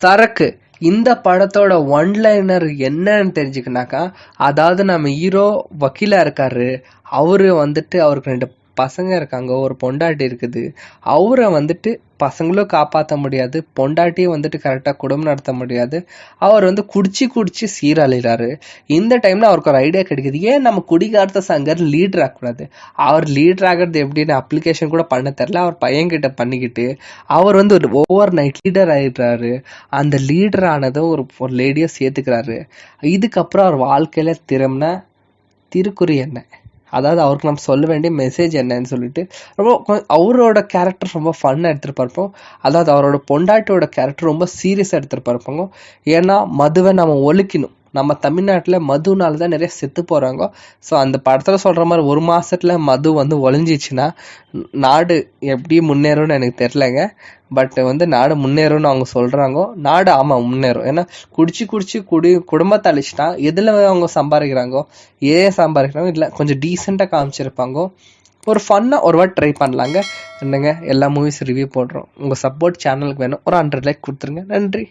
சரக்கு இந்த படத்தோட ஒன்லைனர் என்னன்னு தெரிஞ்சுக்கனாக்கா, அதாவது நம்ம ஹீரோ வக்கீலா இருக்காரு. அவரு வந்துட்டு அவருக்கு 2 பசங்க இருக்காங்க, ஒரு பொண்டாட்டி இருக்குது. அவரை வந்துட்டு பசங்களும் காப்பாற்ற முடியாது, பொண்டாட்டியும் வந்துட்டு கரெக்டாக குடும்பம் நடத்த முடியாது. அவர் வந்து குடிச்சு சீரழிறாரு. இந்த டைம்ல அவருக்கு ஒரு ஐடியா கிடைக்குது, ஏன் நம்ம குடிகாரத்த சங்கர் லீடர் ஆகக்கூடாது. அவர் லீடர் ஆகிறது எப்படின்னு அப்ளிகேஷன் கூட பண்ண தெரில, அவர் பையன்கிட்ட பண்ணிக்கிட்டு அவர் வந்து ஒரு ஓவர் நைட் லீடர் ஆயிடுறாரு. அந்த லீடர் ஆனதும் ஒரு லேடியை சேர்த்துக்கிறாரு. இதுக்கப்புறம் அவர் வாழ்க்கையில திருக்குறி என்ன, அதாவது அவருக்கு நம்ம சொல்ல வேண்டிய மெசேஜ் என்னன்னு சொல்லிட்டு ரொம்ப அவரோட கேரக்டர் ரொம்ப ஃபன்னாக எடுத்துகிட்டு பார்ப்போம். அதாவது அவரோட பொண்டாட்டியோட கேரக்டர் ரொம்ப சீரியஸாக எடுத்துகிட்டு பார்ப்பாங்க. ஏன்னா மதுவை நம்ம ஒழிக்கணும். நம்ம தமிழ்நாட்டில் மதுனால தான் நிறைய செத்து போகிறாங்க. ஸோ அந்த படத்தில் சொல்கிற மாதிரி 1 மாதத்தில் மது வந்து ஒழிஞ்சிச்சுன்னா நாடு எப்படி முன்னேறும்னு எனக்கு தெரிலங்க. பட் வந்து நாடு முன்னேறும்னு அவங்க சொல்கிறாங்க. நாடு ஆமாம் முன்னேறும். ஏன்னா குடிச்சு குடும்பத்தை அழிச்சிட்டா எதில் அவங்க சம்பாதிக்கிறாங்கோ, ஏன் சம்பாதிக்கிறாங்க, இல்லை கொஞ்சம் டீசெண்டாக காமிச்சிருப்பாங்க. ஒரு ஃபன்னாக ஒரு வாட்டி ட்ரை பண்ணலாங்க. என்னங்க எல்லா மூவிஸ் ரிவ்யூ போடுறோம். உங்கள் சப்போர்ட் சேனலுக்கு வேணும். ஒரு 100 லைக் கொடுத்துருங்க. நன்றி.